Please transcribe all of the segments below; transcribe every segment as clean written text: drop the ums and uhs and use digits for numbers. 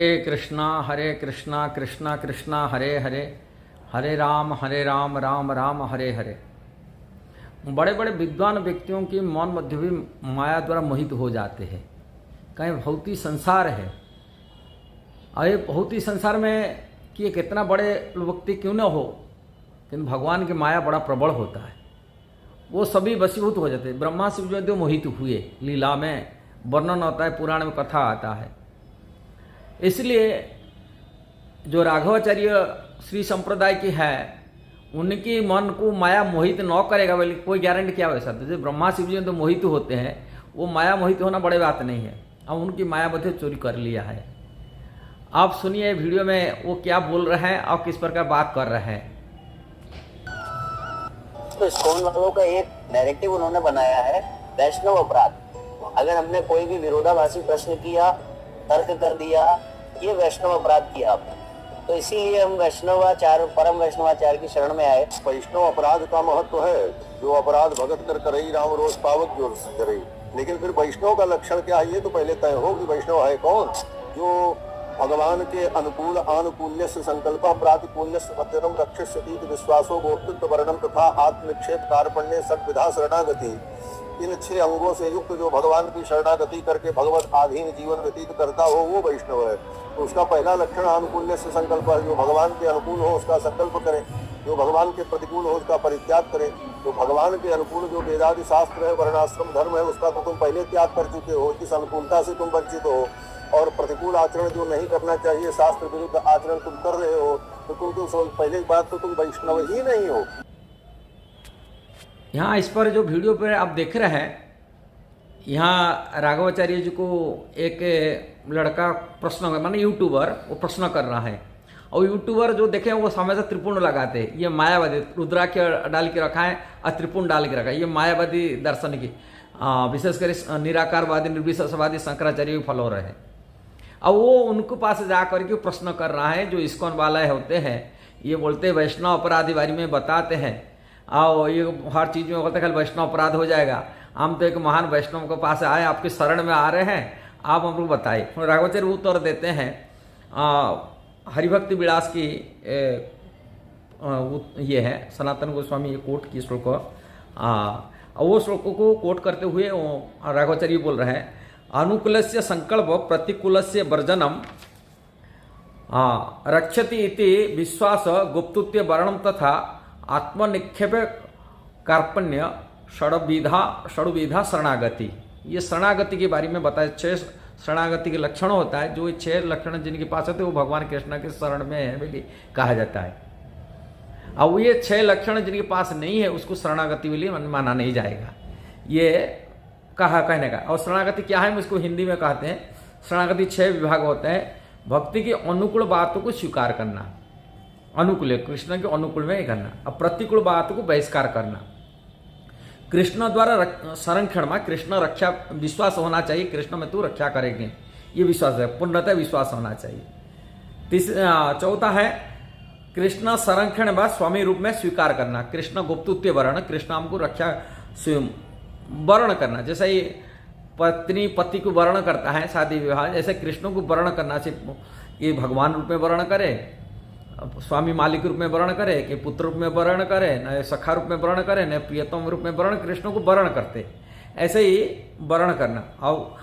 हरे कृष्णा कृष्णा कृष्णा हरे हरे, हरे राम राम राम हरे हरे। बड़े बड़े विद्वान व्यक्तियों के मन मध्य भी माया द्वारा मोहित हो जाते हैं। कहीं भौतिक संसार है और ये भौतिक संसार में कि ये कितना बड़े व्यक्ति क्यों न हो, किंतु भगवान की माया बड़ा प्रबल होता है। वो सभी वशीभूत हो जाते हैं। ब्रह्मा शिव जो मोहित हुए, लीला में वर्णन होता है, पुराण में कथा आता है। इसलिए जो राघवाचार्य श्री संप्रदाय की है, उनकी मन को माया मोहित न करेगा, बोले कोई गारंटी क्या वैसा। जैसे ब्रह्मा शिव जी तो मोहित होते हैं, वो माया मोहित होना बड़ी बात नहीं है। अब उनकी माया बधे चोरी कर लिया है। आप सुनिए वीडियो में वो क्या बोल रहे हैं और किस प्रकार बात कर रहे हैं। तो इस्कॉन वालों का एक नैरेटिव उन्होंने बनाया है वैष्णव अपराध। अगर हमने कोई भी विरोधाभासी प्रश्न किया, तर्क कर दिया, ये वैष्णव अपराध किया आपने। तो इसीलिए हम वैष्णवाचार्य, परम वैष्णवाचार्य की शरण में आए। वैष्णव अपराध का महत्व है, जो अपराध भगत कर करई राम रोज पावक जो करई। लेकिन फिर वैष्णव का लक्षण क्या है, ये तो पहले तय हो कि वैष्णव है कौन। जो भगवान के अनुकूल आनुकूल्य से संकल्प प्रातिकूल्य से मध्यम रक्षित विश्वासो गोप्तित्व वर्णन तथा आत्मनिक्षेप कार्पण्य सद्विधा शरणागति, इन 6 अंगों से युक्त जो भगवान की शरणागति करके भगवत आधीन जीवन व्यतीत करता हो, वो वैष्णव है। तो उसका पहला लक्षण आनुकूल्य से संकल्प है। जो भगवान के अनुकूल हो उसका संकल्प करे, जो भगवान के प्रतिकूल हो उसका परित्याग करे। तो भगवान के अनुकूल जो वेदादि शास्त्र है, वर्णाश्रम धर्म है, उसका तो तुम पहले त्याग कर चुके हो, इस अनुकूलता से तुम वंचित हो। और प्रतिकूल आचरण जो नहीं करना चाहिए, शास्त्र विरुद्ध आचरण तुम कर रहे हो, तो तुम तो पहले बात तो तुम वैष्णव ही नहीं हो। यहाँ इस पर जो वीडियो पर आप देख रहे हैं, यहाँ राघवाचार्य जी को एक लड़का प्रश्न, माने यूट्यूबर, वो प्रश्न कर रहा है। और यूट्यूबर जो देखे वो हमेशा त्रिपुंड लगाते हैं। ये मायावादी रुद्राक्ष डाल के रखा है और त्रिपुंड डाल के रखा है। ये मायावादी दर्शन की विशेषकर निराकारवादी निर्विशेषवादी शंकराचार्य फॉलोअर है। अब वो उनको पास जा करके प्रश्न कर रहा है। जो इस्कॉन वाला होते हैं, ये बोलते हैं वैष्णव अपराधी बारे में बताते हैं, और ये हर चीज़ में बोलते हैं वैष्णव अपराध हो जाएगा। हम तो एक महान वैष्णव के पास आए, आपके शरण में आ रहे हैं, आप हमको बताइए। राघवाचार्य उत्तर देते हैं, हरिभक्ति विलास की ये है सनातन गोस्वामी कोट की श्लोक, वो श्लोकों को कोट करते हुए राघवाचार्य बोल रहे हैं, अनुकूलस्य संकल्प प्रतिकूलस्य वर्जनम रक्षति इति विश्वास गुप्तुत्य वर्णम तथा आत्मनिक्षेप कार्पण्य षडविधा शरणागति। ये शरणागति के बारे में बताया। 6 शरणागति के लक्षण होता है। जो 6 लक्षण जिनके पास होते हैं वो भगवान कृष्ण के शरण में है बोली कहा जाता है। अब ये 6 लक्षण जिनके पास नहीं है उसको शरणागति बोली माना नहीं जाएगा, ये कहा कहने का। और शरणागति क्या है, हम इसको हिंदी में कहते हैं, शरणागति 6 विभाग होते हैं। भक्ति की अनुकूल बातों को स्वीकार करना, अनुकूल कृष्ण के अनुकूल में ही करना। अब प्रतिकूल बातों को बहिष्कार करना। कृष्ण द्वारा संरक्षण में कृष्ण रक्षा विश्वास होना चाहिए, कृष्ण में तू रक्षा करेंगे, ये विश्वास है, पूर्णतः विश्वास होना चाहिए। चौथा है कृष्ण संरक्षण व स्वामी रूप में स्वीकार करना। कृष्ण गुप्तुत्य वर्ण, कृष्ण हमको रक्षा वर्ण करना। जैसे ये पत्नी पति को वर्ण करता है शादी विवाह, जैसे कृष्ण को वर्ण करना चाहिए। ये भगवान रूप में वर्ण करे, स्वामी मालिक रूप में वर्ण करे, कि पुत्र रूप में वर्ण करे, न सखा रूप में वर्ण करे, न प्रियतम रूप में वर्ण, कृष्ण को वर्ण करते। ऐसे ही वर्ण करना और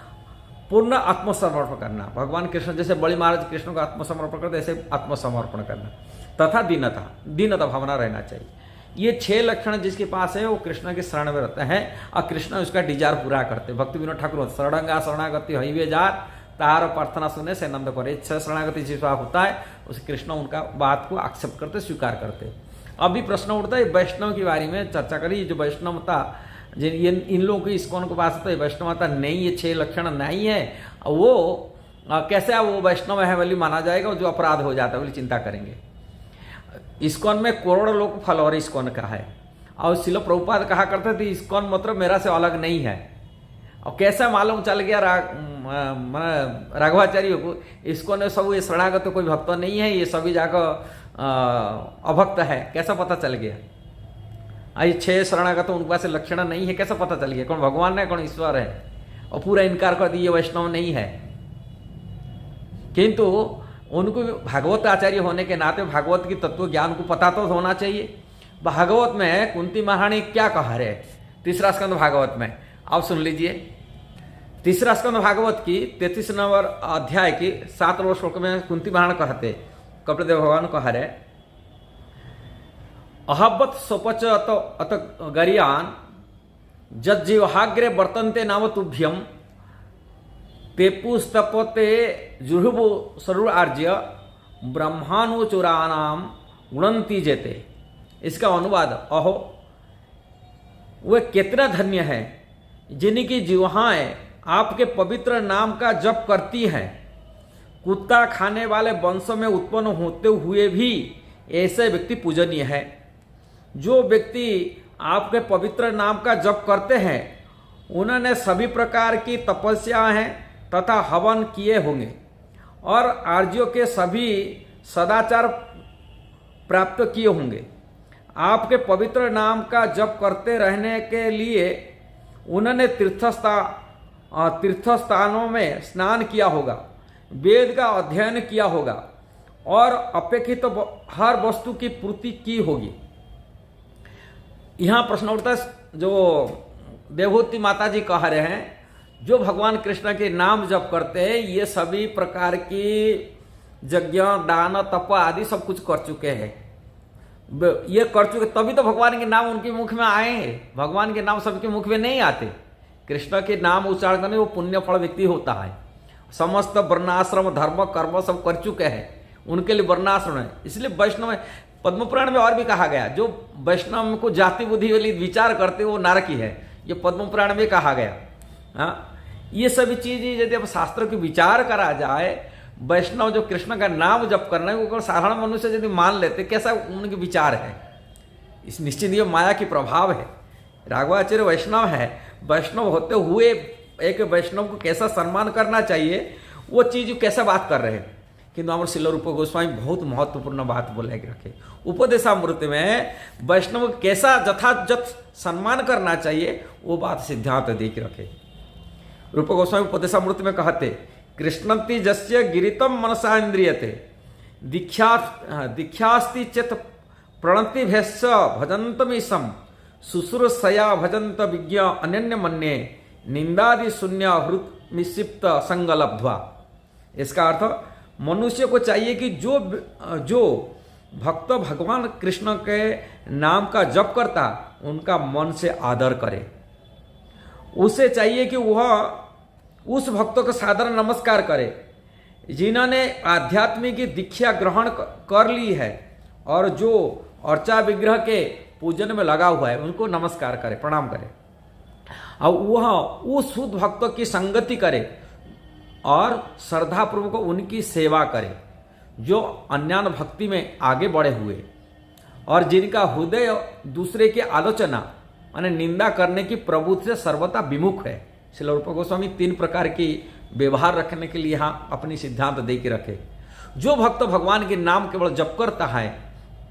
पूर्ण आत्मसमर्पण करना। भगवान कृष्ण जैसे बड़ी महाराज कृष्ण को आत्मसमर्पण करते, ऐसे आत्मसमर्पण करना तथा दीनता भावना रहना चाहिए। ये 6 लक्षण जिसके पास है वो कृष्ण के शरण में रहते हैं और कृष्ण उसका डिजायर पूरा करते। भक्ति विनोद ठाकुर शरणंगा शरणागति हईवे जार तार प्रार्थना सुने से नंद करे। 6 शरणागति जिसका होता है उसे कृष्ण उनका बात को एक्सेप्ट करते, स्वीकार करते। अभी प्रश्न उठता है वैष्णव के बारे में चर्चा करी। जो वैष्णवता जिन इन लोगों की इस्कॉन के पास तो वैष्णवता नहीं, ये 6 लक्षण नहीं है, वो कैसे वो वैष्णव है वाली माना जाएगा। जो अपराध हो जाता है वाली चिंता करेंगे। इस्कॉन में करोड़ों लोग फॉलोअर इस्कॉन का है, और शिल प्रभुपाद कहा करते थे इस्कॉन मतलब मेरा से अलग नहीं है। और कैसा मालूम चल गया राघवाचार्य को, इस्कॉन में सब ये शरणागत तो कोई भक्त नहीं है, ये सभी जाकर अभक्त है, कैसा पता चल गया। ये 6 शरणागत उनके पास लक्षण नहीं है, कैसा पता चल गया। कौन भगवान है, कौन ईश्वर है, और पूरा इनकार कर दिए वैष्णव नहीं है। किंतु उनको भागवत आचार्य होने के नाते भागवत की तत्व ज्ञान को पता तो होना चाहिए। भागवत में कुंती महारानी क्या कह रहे, तीसरा स्कंद भागवत में आप सुन लीजिए। तीसरा स्कंद भागवत की 33 नंबर अध्याय की 7 नंबर श्लोक में कुंती महारानी कहते, कपिलदेव भगवान कह रहे, अहब्बत सोपच अत गरियान जज्जीवहाग्रे वर्तन्ते नाम तुभ्यम तेपुस्तपते जुहुबु सरुर आर्य ब्रह्मानुचुरानाम गुणंती जेते। इसका अनुवाद, अहो वे कितना धन्य है जिनकी जिह्वाएं आपके पवित्र नाम का जप करती हैं। कुत्ता खाने वाले वंशों में उत्पन्न होते हुए भी ऐसे व्यक्ति पूजनीय है। जो व्यक्ति आपके पवित्र नाम का जप करते हैं उन्होंने सभी प्रकार की तपस्याएं तथा हवन किए होंगे और आर्यों के सभी सदाचार प्राप्त किए होंगे। आपके पवित्र नाम का जप करते रहने के लिए उन्होंने तीर्थस्थानों में स्नान किया होगा, वेद का अध्ययन किया होगा और अपेक्षित हर वस्तु की पूर्ति की होगी। यहाँ प्रश्न उठता है, जो देवहूति माता जी कह रहे हैं, जो भगवान कृष्ण के नाम जप करते हैं ये सभी प्रकार की यज्ञ दान तप आदि सब कुछ कर चुके हैं। ये कर चुके तभी तो भगवान के नाम उनके मुख में आए हैं। भगवान के नाम सबके मुख में नहीं आते। कृष्ण के नाम उच्चारण करने वो पुण्य फल व्यक्ति होता है। समस्त वर्णाश्रम धर्म कर्म सब कर चुके हैं, उनके लिए वर्णाश्रम है। इसलिए वैष्णव में पद्म पुराण में और भी कहा गया, जो वैष्णव को जाति बुद्धि वाली विचार करते वो नरकी है, ये पद्म पुराण में कहा गया। हाँ, ये सभी चीजें यदि अब शास्त्र की विचार करा जाए, वैष्णव जो कृष्ण का नाम जप करना है वो साधारण मनुष्य यदि मान लेते, कैसा उनके विचार है। इस निश्चित ये माया की प्रभाव है। राघवाचार्य वैष्णव है, वैष्णव होते हुए एक वैष्णव को कैसा सम्मान करना चाहिए वो चीज कैसा बात कर रहे हैं। किंतु अमर शिल रूप गोस्वामी बहुत महत्वपूर्ण बात बोले रखे। उपदेशामृत में वैष्णव को कैसा यथाजथ सम्मान करना चाहिए वो बात सिद्धांत देख रखे। रूप गोस्वामी उपदेशामृत में कहते, कृष्णंति जस्य गिरितम मनसा इंद्रियते दीक्षास्ति चेत प्रणति भैस भजंतमीशम शुश्रूषया भजंत विज्ञ अनन्य मन्ये निंदादि शून्य हृत निक्षिप्त संगलब्ध्वा। इसका अर्थ मनुष्य को चाहिए कि जो भक्त भगवान कृष्ण के नाम का जप करता उनका मन से आदर करे। उसे चाहिए कि वह उस भक्तों का साधारण नमस्कार करे जिन्होंने आध्यात्मिक दीक्षा ग्रहण कर ली है और जो अर्चा विग्रह के पूजन में लगा हुआ है उनको नमस्कार करे, प्रणाम करे। और वह उस शुद्ध भक्तों की संगति करे और श्रद्धापूर्वक उनकी सेवा करे जो अन्यान भक्ति में आगे बढ़े हुए और जिनका हृदय दूसरे की आलोचना माने निंदा करने की प्रवृत्ति से सर्वथा विमुख है। श्रील रूप गोस्वामी 3 प्रकार की व्यवहार रखने के लिए यहाँ अपनी सिद्धांत दे के रखे। जो भक्त भगवान के नाम केवल जप करता है,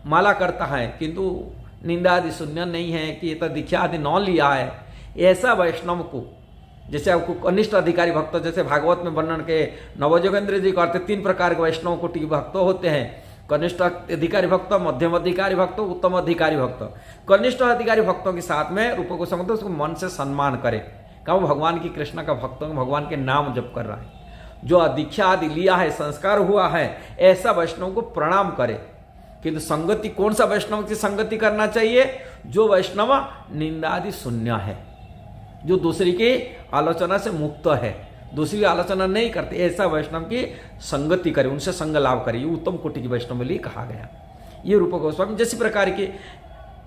माला करता है, किंतु निंदा आदि शून्य नहीं है कि ये तो दीक्षा आदि न लिया है, ऐसा वैष्णव को, जैसे आपको कनिष्ठ अधिकारी भक्त, जैसे भागवत में वर्णन के नवजोगेंद्र जी करते 3 प्रकार के वैष्णव कोटि के भक्त होते हैं। कनिष्ठ अधिकारी भक्त, मध्यम अधिकारी भक्त, उत्तम अधिकारी भक्त। कनिष्ठ अधिकारी भक्तों के साथ में रूप को समझते उसको मन से सम्मान करे, क्या वो भगवान की कृष्ण का भक्त भगवान के नाम जप कर रहा है, जो दीक्षा आदि लिया है, संस्कार हुआ है, ऐसा वैष्णव को प्रणाम करे। किंतु संगति, कौन सा वैष्णव की संगति करना चाहिए? जो वैष्णव निंदादि शून्य है, जो दूसरी की आलोचना से मुक्त है, दूसरी आलोचना नहीं करते, ऐसा वैष्णव की संगति करे, उनसे संग लाभ करे। ये उत्तम कोटि की वैष्णव के लिए कहा गया। ये रूप गोस्वामी जैसी प्रकार की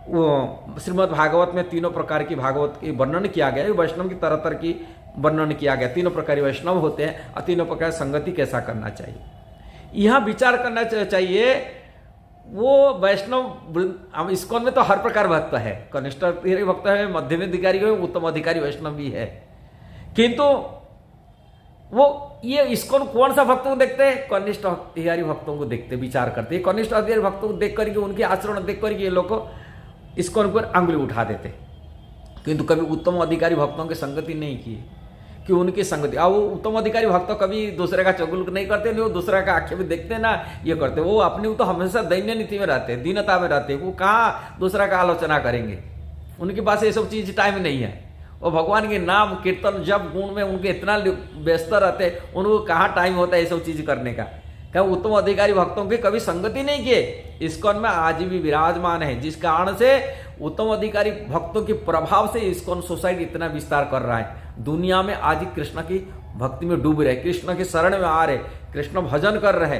श्रीमद् भागवत में 3 प्रकार की भागवत की वर्णन किया गया, वैष्णव की तरह तरह की वर्णन किया गया। 3 प्रकार वैष्णव होते हैं और 3 प्रकार संगति कैसा करना चाहिए, यहाँ विचार करना चाहिए। वो वैष्णव इस्कॉन में तो हर प्रकार भक्त है, कनिष्ठ भक्त है, मध्यम अधिकारी है, उत्तम अधिकारी वैष्णव भी है, किंतु वो ये इस्कॉन कौन सा भक्तों को देखते हैं? कनिष्ठ अधिकारी भक्तों को देखते, विचार करते हैं। कनिष्ठ अधिकारी भक्तों को देख करके, उनके आचरण देख करके ये लोग इस्कॉन पर अंगुली उठा देते, किंतु कभी उत्तम अधिकारी भक्तों की संगति नहीं की। कि उनकी संगति। अब वो उत्तम अधिकारी भक्त कभी दूसरे का चुगल नहीं करते, नहीं वो दूसरे का आंखें भी देखते ना ये करते, वो अपनी तो हमेशा दैन्य नीति में रहते, दीनता में रहते, वो कहाँ दूसरा का आलोचना करेंगे, उनके पास ये सब चीज टाइम नहीं है। वो भगवान के नाम कीर्तन जब गुण में उनके इतना व्यस्त रहते, उनको कहाँ टाइम होता है ये सब चीज करने का। क्या उत्तम अधिकारी भक्तों की कभी संगति नहीं किए, इस्कॉन में आज भी विराजमान है, जिस कारण से उत्तम अधिकारी भक्तों के प्रभाव से इस्कॉन सोसाइटी इतना विस्तार कर रहा है। दुनिया में आज कृष्ण की भक्ति में डूब रहे, कृष्ण के शरण में आ रहे, कृष्ण भजन कर रहे।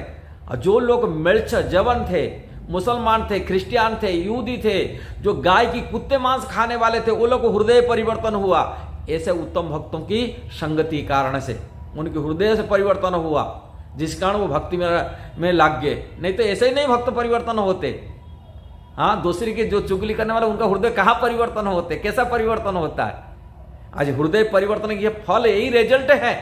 और जो लोग मिर्च जवन थे, मुसलमान थे, क्रिश्चियन थे, यहूदी थे, जो गाय की कुत्ते मांस खाने वाले थे, वो लोग को हृदय परिवर्तन हुआ ऐसे उत्तम भक्तों की संगति कारण से, उनके हृदय से परिवर्तन हुआ, जिस कारण वो भक्ति में लग गए। नहीं तो ऐसे ही नहीं भक्त परिवर्तन होते। हाँ, दूसरे के जो चुगली करने वाले उनका हृदय कहाँ परिवर्तन होते, कैसा परिवर्तन होता है। आज हृदय परिवर्तन की फल यही रिजल्ट है,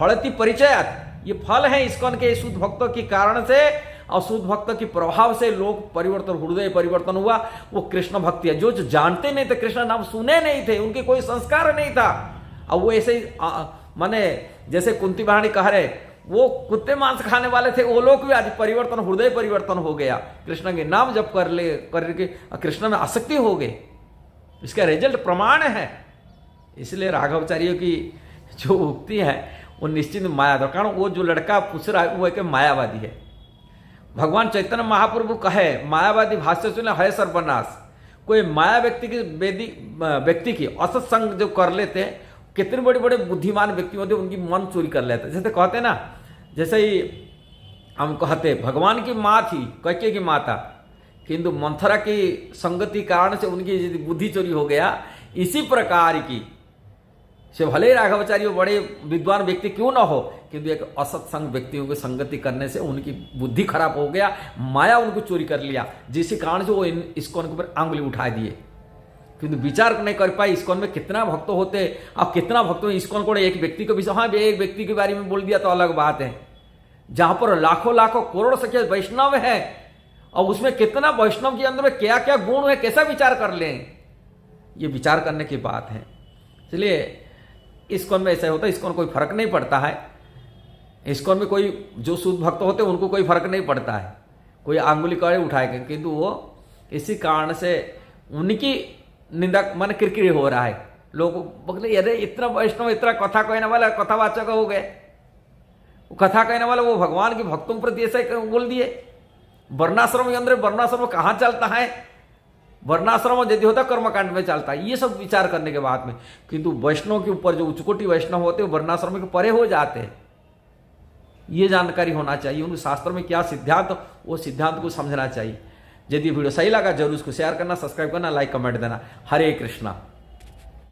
फलति परिचयात, ये फल है इस्कॉन के शुद्ध भक्तों के कारण से और शुद्ध भक्तों के प्रभाव से लोग परिवर्तन, हृदय परिवर्तन हुआ। वो कृष्ण भक्ति है, जो जानते नहीं थे, कृष्ण नाम सुने नहीं थे, उनके कोई संस्कार नहीं था, और वो ऐसे ही माने जैसे कुंती बहानी कह रहे, वो कुत्ते मांस खाने वाले थे, वो लोग भी आज परिवर्तन, हृदय परिवर्तन हो गया, कृष्ण के नाम जप करके कृष्ण में आसक्ति हो गई। इसका रिजल्ट प्रमाण है। इसलिए राघवाचार्यों की जो उक्ति है वो निश्चित माया था, कारण वो जो लड़का पूछ रहा है वो एक मायावादी है। भगवान चैतन्य महाप्रभु कहे, मायावादी भाष्य सुने है सर्वनाश। कोई माया व्यक्ति की असत्संग जो कर लेते हैं, कितने बड़े बड़े बुद्धिमान व्यक्ति होते उनकी मन चोरी कर लेते हैं। जैसे कहते ना, जैसे ही हम कहते भगवान की माँ थी, कैकेयी की माता, किंतु मंथरा की संगति कारण से उनकी बुद्धि चोरी हो गया। इसी प्रकार की से भले राघवाचार्य बड़े विद्वान व्यक्ति क्यों ना हो, किंतु एक असत्संग व्यक्तियों की संगति करने से उनकी बुद्धि खराब हो गया, माया उनको चोरी कर लिया, जिस कारण से वो इस्कॉन के ऊपर आंगुली उठा दिए। किंतु विचार नहीं कर पाए इस्कॉन में कितना भक्त होते, अब कितना भक्तों इस्कॉन को एक व्यक्ति को भी, हाँ एक व्यक्ति के बारे में बोल दिया तो अलग बात है, जहां पर लाखों लाखों करोड़ संख्या वैष्णव है, और उसमें कितना वैष्णव के अंदर में क्या क्या गुण है, कैसा विचार कर लें, ये विचार करने की बात है। इसलिए इस्कॉन में ऐसा होता है, इस्कॉन कोई फर्क नहीं पड़ता है, इस्कॉन में कोई जो शुद्ध भक्त होते हैं उनको कोई फर्क नहीं पड़ता है, कोई आंगुली कड़े उठाएगा, किंतु वो इसी कारण से उनकी निंदा मन किरकिरी हो रहा है। लोग बोले अरे इतना वैष्णव, इतना कथा कहने वाला, कथावाचक हो गए, कथा कहने वाला वो भगवान के भक्तों पर ऐसा बोल दिए। वर्णाश्रम के अंदर, वर्णाश्रम कहाँ चलता है, वर्णाश्रम यदि होता कर्मकांड में चलता है, ये सब विचार करने के बाद में। किंतु वैष्णव के ऊपर जो उच्चकोटि वैष्णव होते हैं वर्णाश्रम के परे हो जाते हैं, ये जानकारी होना चाहिए उनके शास्त्र में क्या सिद्धांत, वो सिद्धांत को समझना चाहिए। यदि वीडियो सही लगा जरूर उसको शेयर करना, सब्सक्राइब करना, लाइक कमेंट देना। हरे कृष्णा।